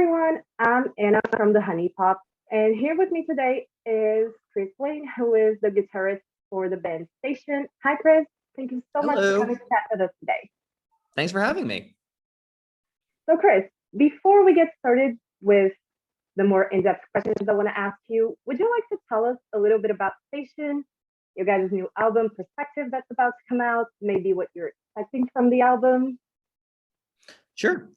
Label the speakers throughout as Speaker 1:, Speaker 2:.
Speaker 1: everyone, I'm Anna from the Honey Pop, and here with me today is Chris Wayne, who is the guitarist for the band Station. Hi, Chris. Thank you so much for
Speaker 2: Hello.
Speaker 1: coming to chat with us today.
Speaker 2: Thanks for having me.
Speaker 1: So, Chris, before we get started with the more in-depth questions I want to ask you, would you like to tell us a little bit about Station, your guys' new album, Perspective, that's about to come out, maybe what you're expecting from the album?
Speaker 2: Sure.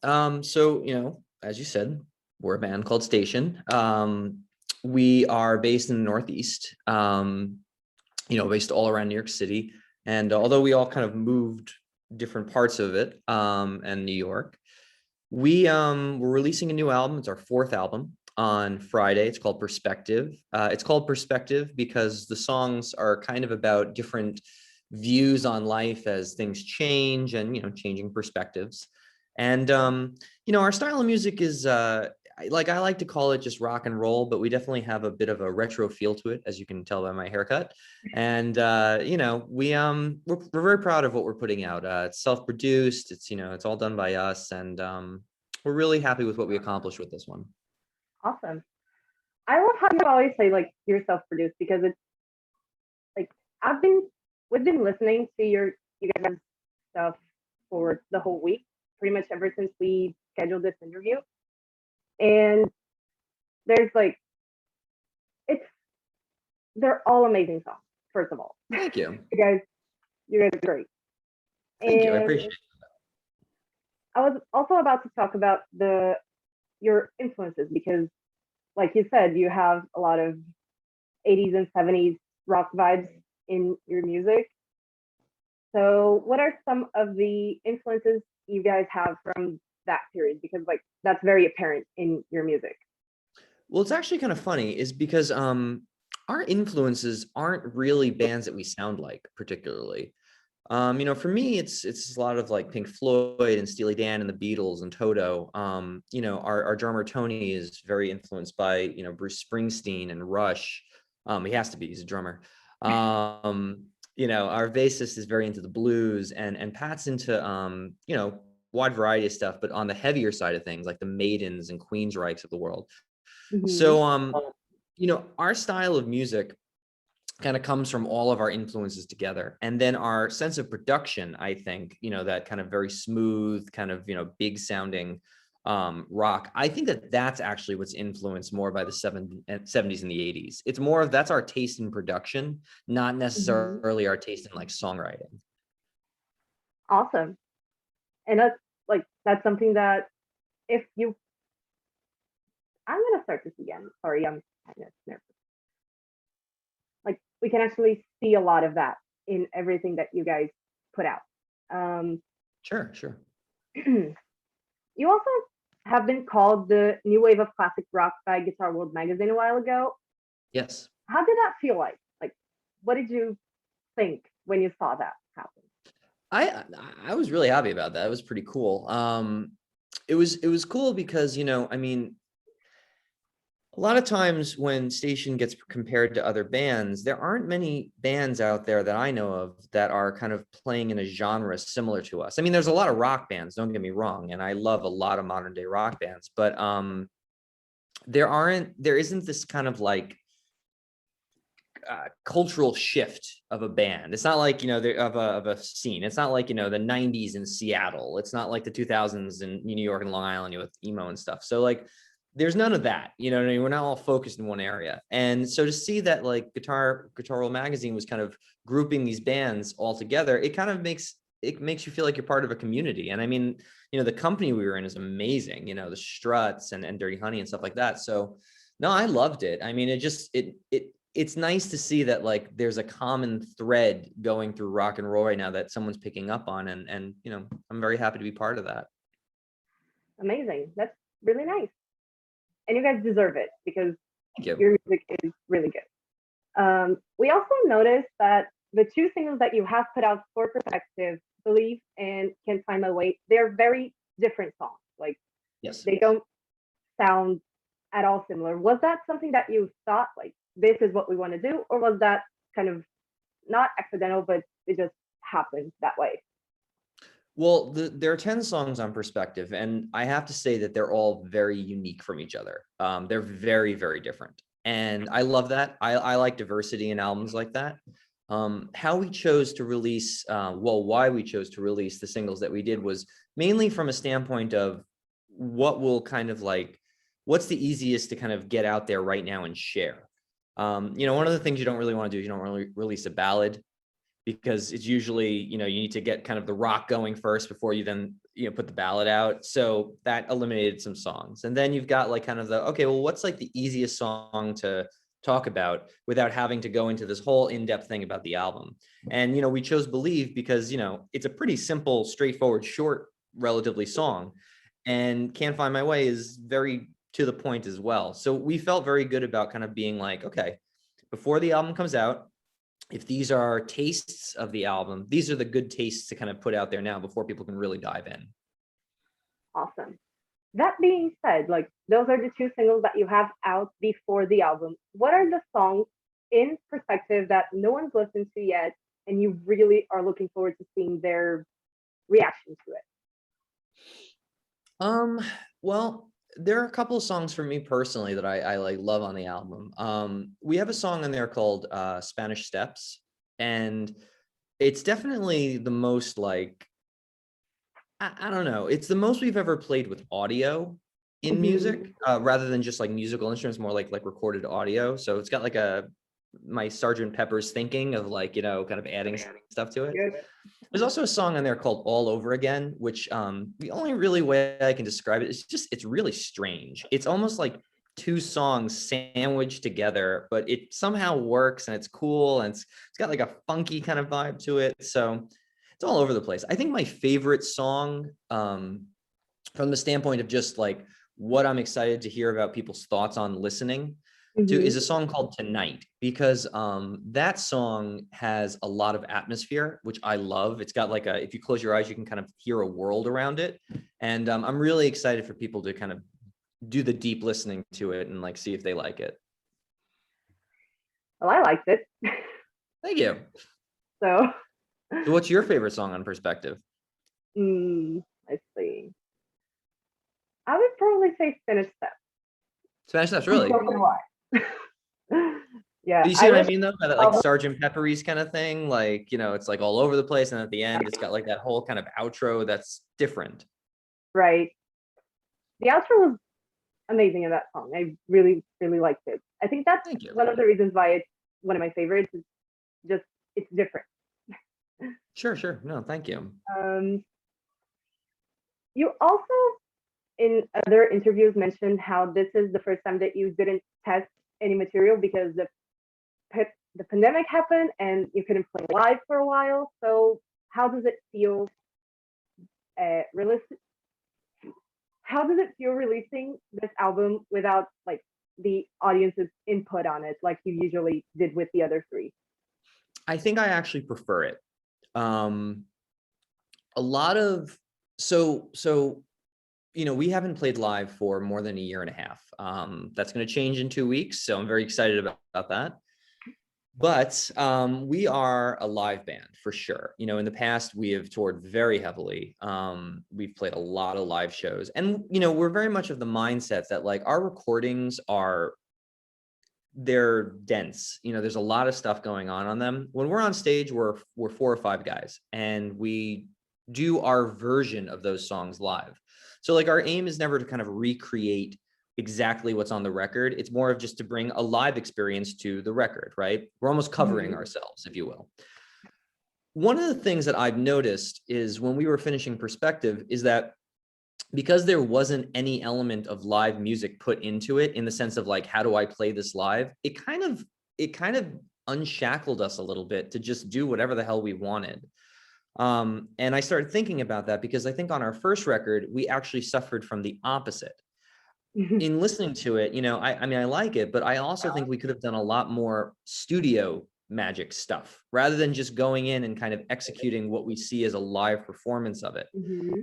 Speaker 2: As you said, we're a band called Station. We are based in the Northeast, based all around New York City. And although we all kind of moved different parts of it and New York, we're releasing a new album. It's our fourth album on Friday. It's called Perspective. It's called Perspective because the songs are kind of about different views on life as things change and, changing perspectives. And, our style of music is, I like to call it just rock and roll, but we definitely have a bit of a retro feel to it, as you can tell by my haircut. And, we're very proud of what we're putting out. It's self-produced. It's all done by us. And we're really happy with what we accomplished with this one.
Speaker 1: Awesome. I love how you always say like you're self-produced because it's like we've been listening to you guys' stuff for the whole week, pretty much ever since we scheduled this interview. And there's they're all amazing songs, first of all.
Speaker 2: Thank you.
Speaker 1: You guys are great.
Speaker 2: Thank you. I appreciate it.
Speaker 1: I was also about to talk about your influences because, like you said, you have a lot of 80s and 70s rock vibes in your music. So what are some of the influences you guys have from that period? Because that's very apparent in your music.
Speaker 2: Well, it's actually kind of funny is because our influences aren't really bands that we sound like particularly. For me, it's a lot of like Pink Floyd and Steely Dan and the Beatles and Toto. Our drummer Tony is very influenced by, Bruce Springsteen and Rush. He has to be, he's a drummer. Our bassist is very into the blues and Pat's into, wide variety of stuff, but on the heavier side of things, like the Maidens and Queensryches of the world. Mm-hmm. So, our style of music kind of comes from all of our influences together. And then our sense of production, I think, that kind of very smooth, kind of, big sounding rock. I think that's actually what's influenced more by the 70s and the 80s. It's more of that's our taste in production, not necessarily our taste in like songwriting.
Speaker 1: Awesome. And that's something that I'm going to start this again. Sorry, I'm kind of nervous. We can actually see a lot of that in everything that you guys put out.
Speaker 2: Sure.
Speaker 1: You also have been called the new wave of classic rock by Guitar World magazine a while ago.
Speaker 2: Yes.
Speaker 1: How did that feel like? What did you think when you saw that happen?
Speaker 2: I was really happy about that. It was pretty cool. It was cool because, a lot of times when Station gets compared to other bands, there aren't many bands out there that I know of that are kind of playing in a genre similar to us. I mean, there's a lot of rock bands, don't get me wrong, and I love a lot of modern day rock bands, but there isn't this kind of like cultural shift of a band. It's not like, of a scene. It's not like, the 90s in Seattle. It's not like the 2000s in New York and Long Island with emo and stuff. So like, there's none of that, we're not all focused in one area. And so to see that like Guitar World magazine was kind of grouping these bands all together, it kind of makes you feel like you're part of a community. And I mean, the company we were in is amazing, the Struts and Dirty Honey and stuff like that. So no, I loved it. I mean, it's nice to see that like there's a common thread going through rock and roll right now that someone's picking up on. And I'm very happy to be part of that.
Speaker 1: Amazing. That's really nice. And you guys deserve it because
Speaker 2: your
Speaker 1: music is really good. We also noticed that the two singles that you have put out for Perspective, Believe and Can't Find My Way, they're very different songs.
Speaker 2: Yes.
Speaker 1: They don't sound at all similar. Was that something that you thought this is what we want to do, or was that kind of not accidental, but it just happened that way?
Speaker 2: Well, there are 10 songs on Perspective, and I have to say that they're all very unique from each other. They're very, very different. And I love that. I like diversity in albums like that. How we chose to release, well, why we chose to release the singles that we did was mainly from a standpoint of what will kind of like, what's the easiest to kind of get out there right now and share. One of the things you don't really want to do is you don't really release a ballad, because it's usually, you need to get kind of the rock going first before you then, put the ballad out. So that eliminated some songs. And then you've got like kind of okay, well, what's like the easiest song to talk about without having to go into this whole in-depth thing about the album? And, we chose Believe because, it's a pretty simple, straightforward, short, relatively song. And Can't Find My Way is very to the point as well. So we felt very good about kind of being like, okay, before the album comes out, if these are tastes of the album, these are the good tastes to kind of put out there now before people can really dive in.
Speaker 1: Awesome. That being said, like those are the two singles that you have out before the album. What are the songs in Perspective that no one's listened to yet and you really are looking forward to seeing their reaction to it?
Speaker 2: Well, there are a couple of songs for me personally that I like love on the album. We have a song in there called Spanish Steps, and it's definitely the most like, I don't know, it's the most we've ever played with audio in music, rather than just like musical instruments, more like recorded audio. So it's got like my Sergeant Pepper's thinking of like, kind of adding stuff to it.
Speaker 1: Good.
Speaker 2: There's also a song on there called All Over Again, which the only really way I can describe it is just, it's really strange. It's almost like two songs sandwiched together, but it somehow works and it's cool, and it's got like a funky kind of vibe to it. So it's all over the place. I think my favorite song, from the standpoint of just like what I'm excited to hear about people's thoughts on listening to, is a song called Tonight, because that song has a lot of atmosphere, which I love. It's got like if you close your eyes, you can kind of hear a world around it. And I'm really excited for people to kind of do the deep listening to it and like see if they like it.
Speaker 1: Well, I liked it.
Speaker 2: Thank you.
Speaker 1: So
Speaker 2: what's your favorite song on Perspective?
Speaker 1: Let's see. I would probably say Spanish Steps.
Speaker 2: Spanish Steps, really?
Speaker 1: I don't know why. Yeah.
Speaker 2: Do you see what I mean though? By that like Sergeant Peppery's kind of thing, like, it's like all over the place, and at the end it's got like that whole kind of outro that's different.
Speaker 1: Right. The outro was amazing in that song. I really, really liked it. I think that's one of the reasons why it's one of my favorites. Is just it's different.
Speaker 2: Sure. No, thank you.
Speaker 1: You also, in other interviews, mentioned how this is the first time that you didn't test any material because the pandemic happened and you couldn't play live for a while. So how does it feel how does it feel releasing this album without like the audience's input on it like you usually did with the other three?
Speaker 2: I think I actually prefer it. A lot of we haven't played live for more than a year and a half. That's going to change in 2 weeks, so I'm very excited about that. But we are a live band for sure. In the past, we have toured very heavily. We've played a lot of live shows, and we're very much of the mindset that like our recordings they're dense. There's a lot of stuff going on them. When we're on stage, we're 4 or 5 guys, and we do our version of those songs live. So like our aim is never to kind of recreate exactly what's on the record. It's more of just to bring a live experience to the record, right? We're almost covering ourselves, if you will. One of the things that I've noticed is when we were finishing Perspective is that because there wasn't any element of live music put into it, in the sense of like, how do I play this live? It kind of unshackled us a little bit to just do whatever the hell we wanted. And I started thinking about that because I think on our first record, we actually suffered from the opposite. In listening to it, I mean, I like it, but I also think we could have done a lot more studio magic stuff rather than just going in and kind of executing what we see as a live performance of it.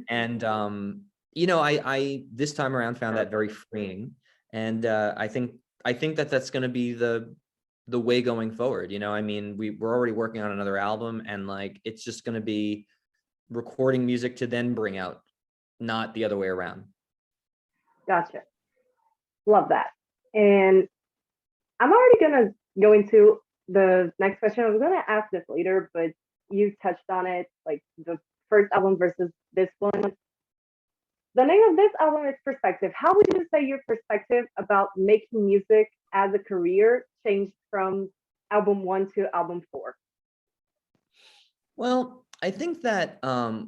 Speaker 2: And, I this time around found that very freeing. And I think that that's going to be the way going forward. I mean, we're already working on another album, and like, it's just going to be recording music to then bring out, not the other way around.
Speaker 1: Gotcha. Love that. And I'm already gonna go into the next question. I was gonna ask this later, but you touched on it, like the first album versus this one. The name of this album is Perspective. How would you say your perspective about making music as a career changed from album 1 to album 4?
Speaker 2: Well, I think that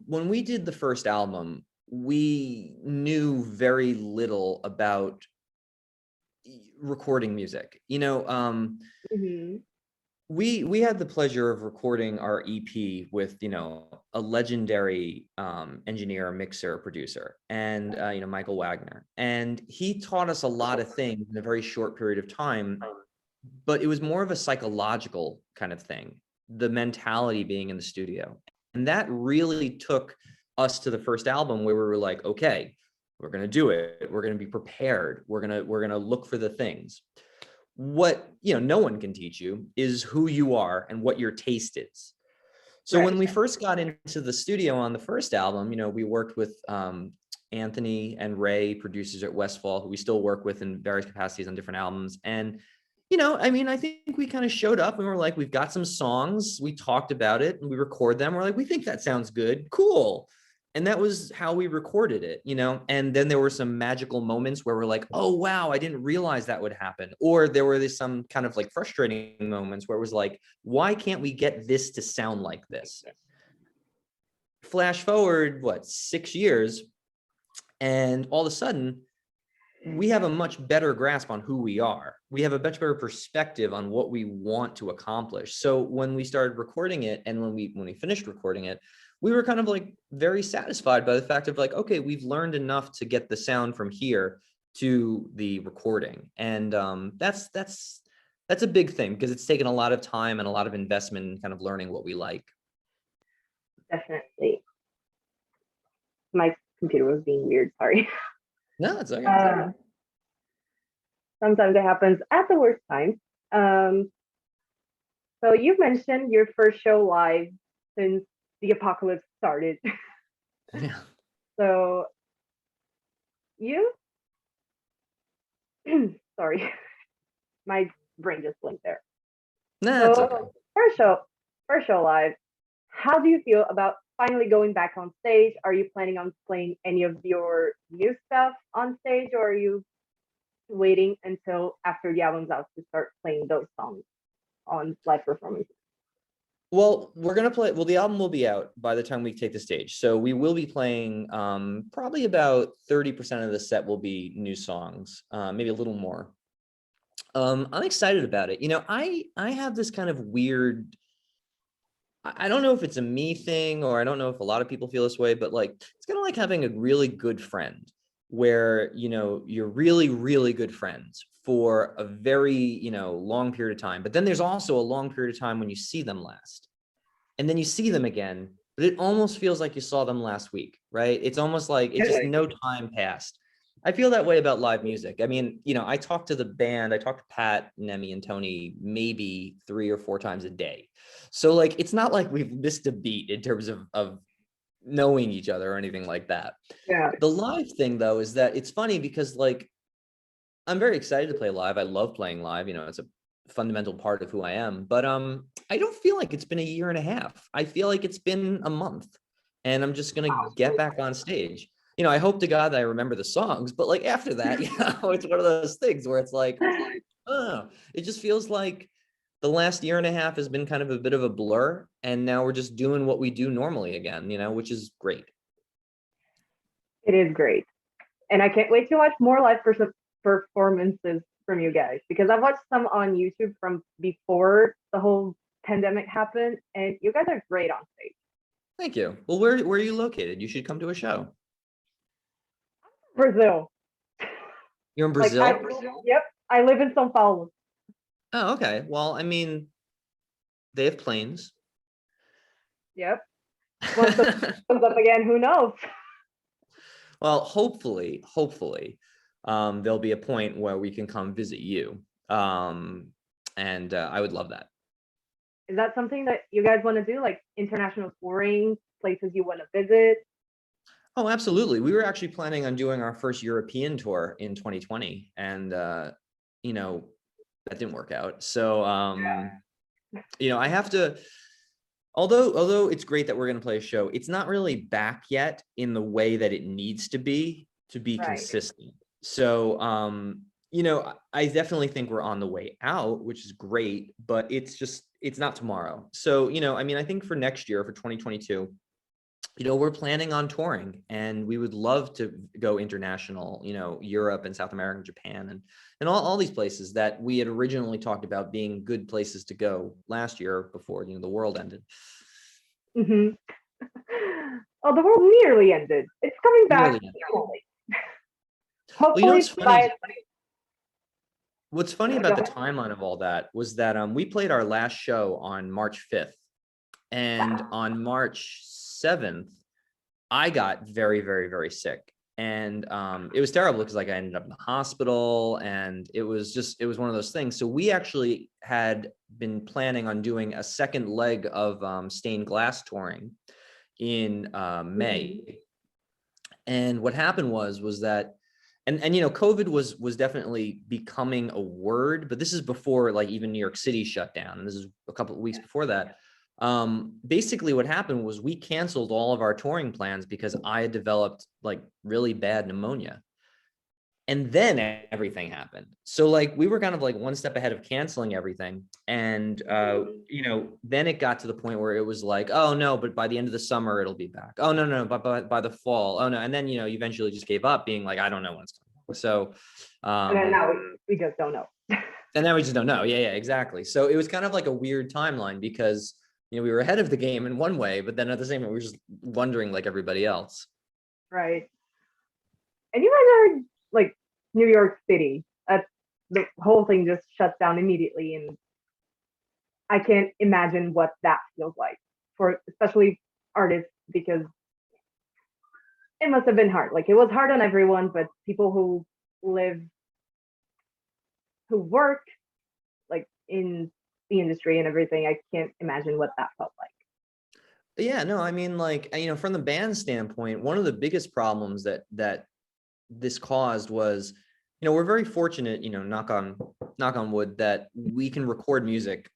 Speaker 2: when we did the first album, we knew very little about recording music.
Speaker 1: Mhm.
Speaker 2: We had the pleasure of recording our EP with a legendary engineer, mixer, producer, and Michael Wagner, and he taught us a lot of things in a very short period of time. But it was more of a psychological kind of thing, the mentality being in the studio, and that really took us to the first album where we were like, okay, we're gonna do it. We're gonna be prepared. We're gonna look for the things. What no one can teach you is who you are and what your taste is. So when
Speaker 1: Right.
Speaker 2: we first got into the studio on the first album, we worked with Anthony and Ray, producers at Westfall, who we still work with in various capacities on different albums. And I think we kind of showed up and we were like, we've got some songs, we talked about it and we record them. We're like, we think that sounds good, cool. And that was how we recorded it, and then there were some magical moments where we're like, oh, wow, I didn't realize that would happen. Or there were some kind of like frustrating moments where it was like, why can't we get this to sound like this? Flash forward, 6 years, and all of a sudden, we have a much better grasp on who we are. We have a much better perspective on what we want to accomplish. So when we started recording it and when we finished recording it, we were kind of like very satisfied by the fact of like, okay, we've learned enough to get the sound from here to the recording. And that's a big thing because it's taken a lot of time and a lot of investment in kind of learning what we like.
Speaker 1: Definitely. My computer was being weird, sorry.
Speaker 2: No, it's okay.
Speaker 1: Sometimes it happens at the worst time. So you've mentioned your first show live since the apocalypse started.
Speaker 2: Yeah.
Speaker 1: So you, sorry, my brain just blinked there.
Speaker 2: No, that's okay.
Speaker 1: First show live. How do you feel about finally going back on stage? Are you planning on playing any of your new stuff on stage, or are you waiting until after the album's out to start playing those songs on live performances?
Speaker 2: Well, we're gonna play. Well, the album will be out by the time we take the stage, so we will be playing. Probably about 30% of the set will be new songs, maybe a little more. I'm excited about it. I have this kind of weird. I don't know if it's a me thing or I don't know if a lot of people feel this way, but like it's kind of like having a really good friend where you're really, really good friends for a very long period of time, but then there's also a long period of time when you see them last and then you see them again, but it almost feels like you saw them last week, right? It's almost like it's just no time passed. I feel that way about live music. I mean, I talk to the band, I talk to Pat, Nemi, and Tony maybe 3 or 4 times a day. So like, it's not like we've missed a beat in terms of knowing each other or anything like that.
Speaker 1: Yeah.
Speaker 2: The live thing though, is that it's funny because like, I'm very excited to play live. I love playing live. It's a fundamental part of who I am, but I don't feel like it's been a year and a half. I feel like it's been a month and I'm just going to get back on stage. I hope to God that I remember the songs, but like after that, it's one of those things where it's like, oh, it just feels like the last year and a half has been kind of a bit of a blur. And now we're just doing what we do normally again, which is great.
Speaker 1: It is great. And I can't wait to watch more live performances from you guys because I've watched some on YouTube from before the whole pandemic happened, and you guys are great on stage.
Speaker 2: Thank you. Well, where are you located? You should come to a show.
Speaker 1: Brazil.
Speaker 2: You're in Brazil?
Speaker 1: Yep. I live in São Paulo.
Speaker 2: Oh, okay. Well, I mean, they have planes.
Speaker 1: Yep. Once the comes up again, who knows?
Speaker 2: Well, hopefully, there'll be a point where we can come visit you. And I would love that.
Speaker 1: Is that something that you guys want to do, like international touring places you want to visit?
Speaker 2: Oh, absolutely. We were actually planning on doing our first European tour in 2020, and you know, that didn't work out. So you know, I have to, although it's great that we're going to play a show, it's not really back yet in the way that it needs to be
Speaker 1: Right.
Speaker 2: consistent. So you know, I definitely think we're on the way out, which is great, but it's not tomorrow. So, you know, I mean, I think for next year, for 2022, you know, we're planning on touring, and we would love to go international, you know, Europe and South America and Japan, and all these places that we had originally talked about being good places to go last year before, you know, the world ended.
Speaker 1: Hmm. Oh, the world nearly ended. It's coming back
Speaker 2: Nearly ended.
Speaker 1: slowly.
Speaker 2: Well, you know
Speaker 1: Hopefully
Speaker 2: what's funny?
Speaker 1: by
Speaker 2: What's funny
Speaker 1: go
Speaker 2: about the
Speaker 1: ahead.
Speaker 2: timeline of all that was that we played our last show on March 5th, and on March 7th, I got very, very, very sick. And it was terrible because like I ended up in the hospital, and it was one of those things. So we actually had been planning on doing a second leg of stained glass touring in May. And what happened was that, and you know, COVID was definitely becoming a word, but this is before like even New York City shut down, and this is a couple of weeks before that. Basically what happened was we canceled all of our touring plans because I had developed like really bad pneumonia. And then everything happened. So like we were kind of like one step ahead of canceling everything. And you know, then it got to the point where it was like, oh no, but by the end of the summer it'll be back. Oh no, no, but by the fall. Oh no. And then, you know, you eventually just gave up, being like, I don't know when it's coming. So
Speaker 1: And then now we just don't know.
Speaker 2: and now we just don't know. Yeah, exactly. So it was kind of like a weird timeline because, you know, we were ahead of the game in one way, but then at the same time, we were just wondering like everybody else.
Speaker 1: Right. And you guys are like New York City. The whole thing just shuts down immediately, and I can't imagine what that feels like for especially artists, because it must have been hard. Like it was hard on everyone, but people who live, who work like in the industry and everything, I can't imagine what that felt like.
Speaker 2: Yeah, no, I mean, like, you know, from the band standpoint, one of the biggest problems that this caused was, you know, we're very fortunate, you know, knock on wood, that we can record music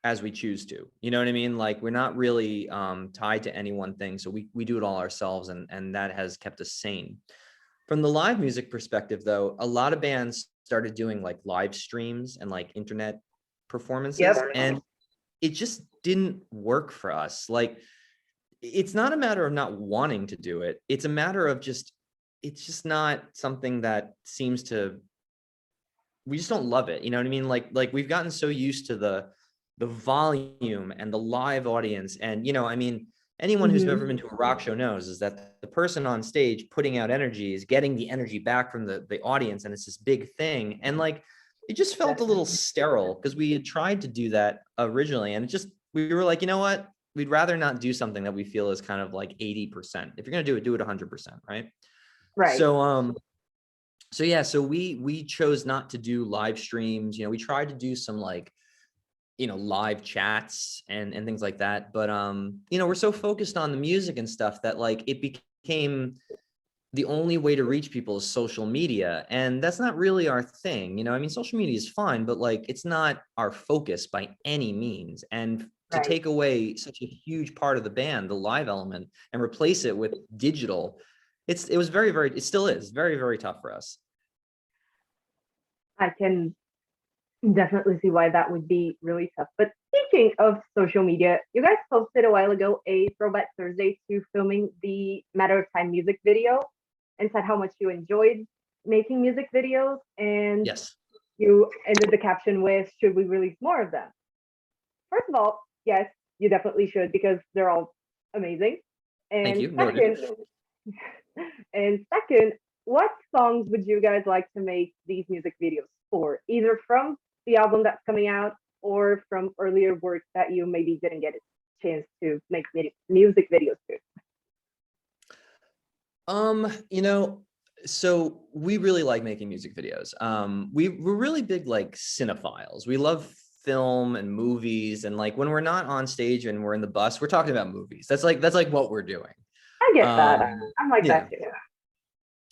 Speaker 2: as we choose to. You know what I mean? Like we're not really tied to any one thing. So we do it all ourselves, and that has kept us sane. From the live music perspective, though, a lot of bands started doing like live streams and like internet performances,
Speaker 1: Yep.
Speaker 2: and it just didn't work for us. Like it's not a matter of not wanting to do it. It's a matter of just, it's just not something that seems to, we just don't love it. You know what I mean? Like we've gotten so used to the volume and the live audience. And, you know, I mean, anyone who's ever been to a rock show knows is that the person on stage putting out energy is getting the energy back from the audience. And it's this big thing. And like, it just felt a little sterile because we had tried to do that originally. And it just, we were like, you know what? We'd rather not do something that we feel is kind of like 80%. If you're going to do it 100%. Right.
Speaker 1: Right.
Speaker 2: So yeah, so we chose not to do live streams. You know, we tried to do some like, you know, live chats and things like that. But you know, we're so focused on the music and stuff that like it became the only way to reach people is social media. And that's not really our thing. You know, I mean, social media is fine, but like it's not our focus by any means. And to
Speaker 1: Right.
Speaker 2: take away such a huge part of the band, the live element, and replace it with digital, it was very, very, it still is very, very tough for us.
Speaker 1: I can definitely see why that would be really tough. But speaking of social media, you guys posted a while ago a Throwback Thursday to filming the Matter of Time music video and said how much you enjoyed making music videos. And
Speaker 2: Yes.
Speaker 1: you ended the caption with, should we release more of them? First of all, yes, you definitely should, because they're all amazing.
Speaker 2: Thank
Speaker 1: And
Speaker 2: you. Noted.
Speaker 1: second, what songs would you guys like to make these music videos for? Either from the album that's coming out or from earlier work that you maybe didn't get a chance to make music videos to.
Speaker 2: You know, so we really like making music videos. We're really big like cinephiles. We love film and movies, and like when we're not on stage and we're in the bus, we're talking about movies. That's like what we're doing.
Speaker 1: I get that. I'm like
Speaker 2: Yeah.
Speaker 1: that too.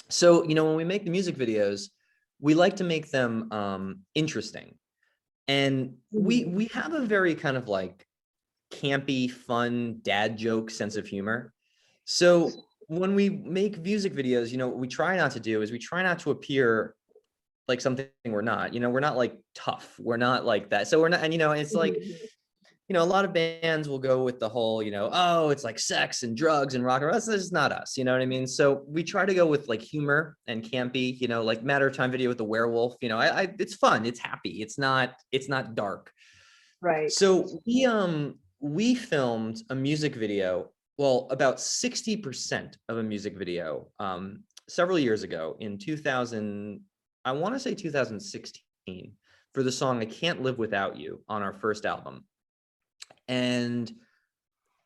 Speaker 2: So, when we make the music videos, we like to make them interesting. And we have a very kind of like campy, fun dad joke sense of humor. So when we make music videos, what we try not to do is we try not to appear like something we're not. We're not like tough. We're not like that. So we're not, and it's like, a lot of bands will go with the whole, oh, it's like sex and drugs and rock and roll. That's just not us. You know what I mean? So we try to go with like humor and campy, like Matter of Time video with the werewolf. It's fun. It's happy. It's not dark.
Speaker 1: Right.
Speaker 2: So we filmed a music video, well, about 60% of a music video several years ago in 2000, I want to say 2016, for the song I Can't Live Without You on our first album. And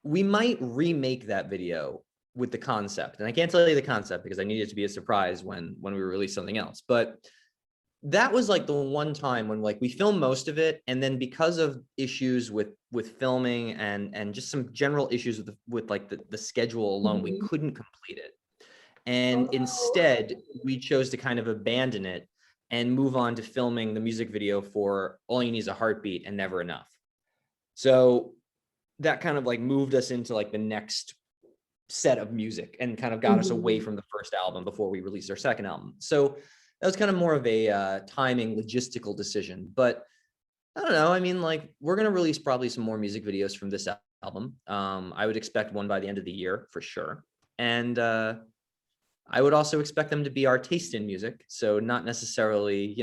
Speaker 2: we might remake that video with the concept. And I can't tell you the concept because I need it to be a surprise when we release something else. But that was like the one time when like we filmed most of it, and then because of issues with filming and just some general issues with like the schedule alone, we couldn't complete it. And instead, we chose to kind of abandon it and move on to filming the music video for All You Need Is a Heartbeat and Never Enough. So that kind of like moved us into like the next set of music and kind of got us away from the first album before we released our second album. So that was kind of more of a timing, logistical decision. But I don't know. I mean, like, we're going to release probably some more music videos from this album. I would expect one by the end of the year for sure. And I would also expect them to be our taste in music. So not necessarily,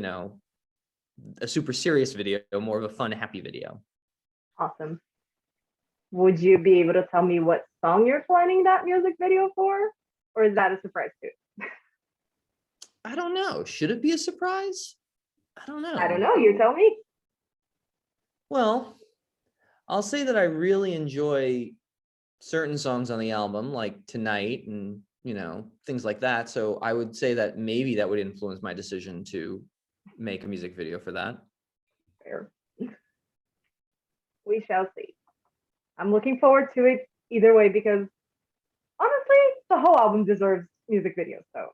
Speaker 2: a super serious video, more of a fun, happy video.
Speaker 1: Awesome. Would you be able to tell me what song you're planning that music video for? Or is that a surprise too?
Speaker 2: I don't know. Should it be a surprise? I don't know.
Speaker 1: I don't know. You tell me.
Speaker 2: Well, I'll say that I really enjoy certain songs on the album, like Tonight and, things like that. So I would say that maybe that would influence my decision to make a music video for that.
Speaker 1: Fair. We shall see. I'm looking forward to it either way because honestly, the whole album deserves music videos. So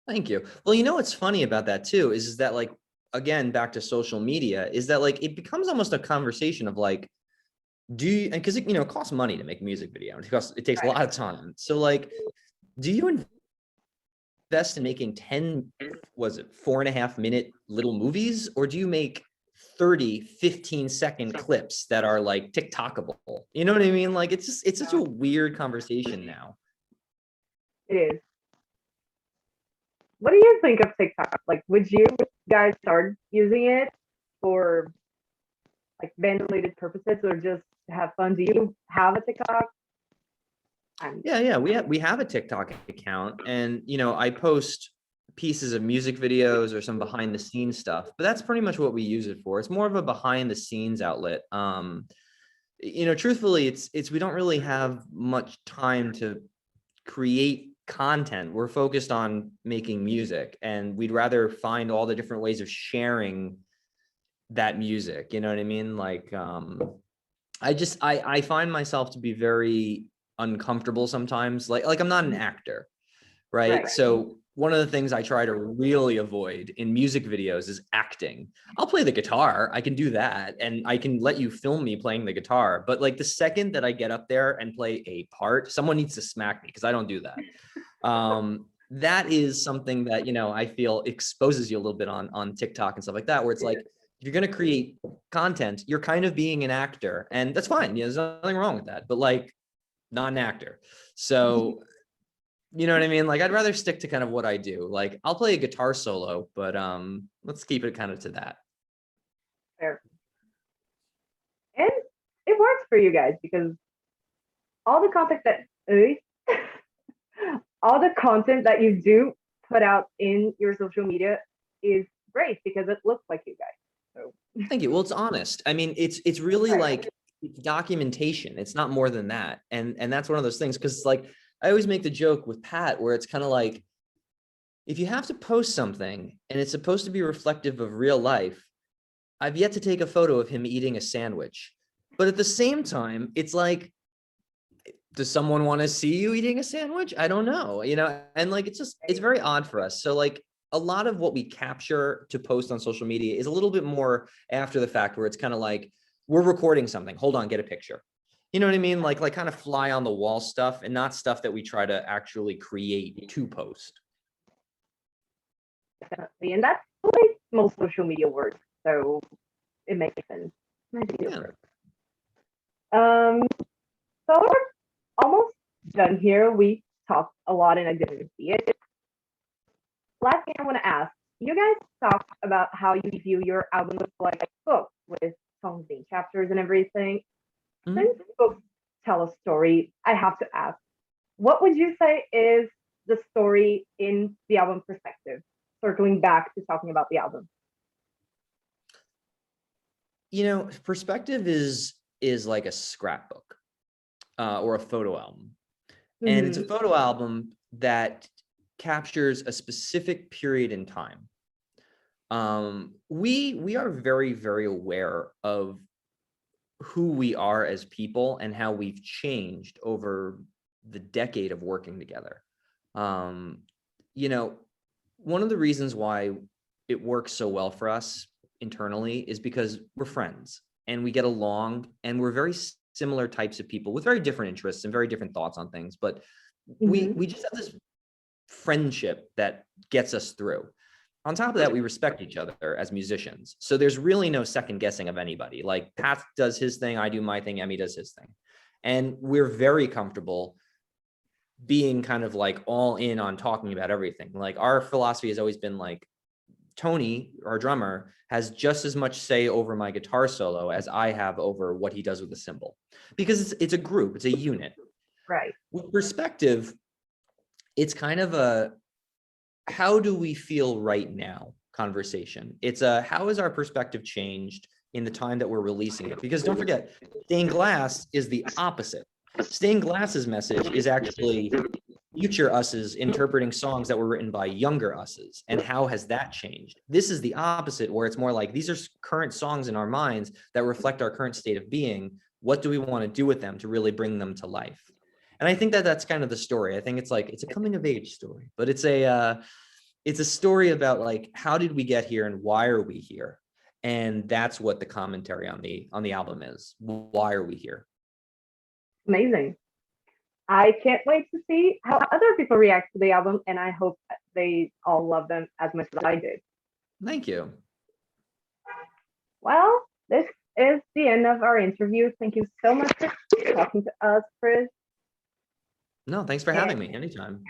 Speaker 2: thank you. Well, what's funny about that too is that like, again, back to social media, is that like it becomes almost a conversation of like, do you, and because it costs money to make a music video, and it takes a lot of time. So like, do you invest in making 4.5-minute little movies, or do you make 30 15-second clips that are like TikTokable? You know what I mean? Like it's such a weird conversation now.
Speaker 1: it is. What do you think of TikTok? Like, would you guys start using it for like band-related purposes or just to have fun? Do you have a TikTok?
Speaker 2: Yeah, we have a TikTok account, and I post pieces of music videos or some behind the scenes stuff, but that's pretty much what we use it for. It's more of a behind the scenes outlet. Truthfully, it's we don't really have much time to create content. We're focused on making music, and we'd rather find all the different ways of sharing that music. You know what I mean? Like, I find myself to be very uncomfortable sometimes. Like I'm not an actor, right? So one of the things I try to really avoid in music videos is acting. I'll play the guitar, I can do that, and I can let you film me playing the guitar. But like the second that I get up there and play a part, someone needs to smack me because I don't do that. That is something that, I feel exposes you a little bit on TikTok and stuff like that, where it's like, if you're going to create content, you're kind of being an actor, and that's fine. There's nothing wrong with that, but like, not an actor. So, you know what I mean? Like, I'd rather stick to kind of what I do. Like, I'll play a guitar solo, but let's keep it kind of to that.
Speaker 1: Fair. And it works for you guys because all the content that you do put out in your social media is great because it looks like you guys. So
Speaker 2: thank you. Well, it's honest. I mean, it's really like documentation. It's not more than that. And that's one of those things, because like I always make the joke with Pat where it's kind of like, if you have to post something and it's supposed to be reflective of real life, I've yet to take a photo of him eating a sandwich. But at the same time, it's like, does someone want to see you eating a sandwich? I don't know, and like, it's very odd for us. So like a lot of what we capture to post on social media is a little bit more after the fact, where it's kind of like, we're recording something. Hold on, get a picture. You know what I mean? Like kind of fly on the wall stuff, and not stuff that we try to actually create to post.
Speaker 1: Definitely. And that's the way most social media works. So it makes sense.
Speaker 2: Yeah.
Speaker 1: So we're almost done here. We talked a lot and I didn't see it. Last thing I want to ask, you guys talk about how you view your album as like a book with songs being chapters and everything.
Speaker 2: Mhm.
Speaker 1: Since books tell a story, I have to ask, what would you say is the story in the album perspective? Circling back to talking about the album.
Speaker 2: Perspective is like a scrapbook, or a photo album. And it's a
Speaker 1: Mhm.
Speaker 2: photo album that captures a specific period in time. We are very, very aware of who we are as people and how we've changed over the decade of working together. You know, one of the reasons why it works so well for us internally is because we're friends and we get along, and we're very similar types of people with very different interests and very different thoughts on things. But
Speaker 1: Mhm.
Speaker 2: we just have this friendship that gets us through. On top of that, we respect each other as musicians. So there's really no second guessing of anybody. Like Pat does his thing, I do my thing, Emmy does his thing. And we're very comfortable being kind of like all in on talking about everything. Like our philosophy has always been like, Tony, our drummer, has just as much say over my guitar solo as I have over what he does with the cymbal, because it's a group, it's a unit.
Speaker 1: Right.
Speaker 2: With perspective, it's kind of a, how do we feel right now conversation. It's a, how has our perspective changed in the time that we're releasing it? Because don't forget, Stained Glass is the opposite. Stained Glass's message is actually future us's interpreting songs that were written by younger us's, and how has that changed? This is the opposite, where it's more like, these are current songs in our minds that reflect our current state of being. What do we want to do with them to really bring them to life? And I think that that's kind of the story. I think it's like, it's a coming of age story, but it's a story about like, how did we get here and why are we here? And that's what the commentary on the album is. Why are we here?
Speaker 1: Amazing. I can't wait to see how other people react to the album, and I hope they all love them as much as I did.
Speaker 2: Thank you.
Speaker 1: Well, this is the end of our interview. Thank you so much for talking to us, Chris.
Speaker 2: No, thanks for having me anytime.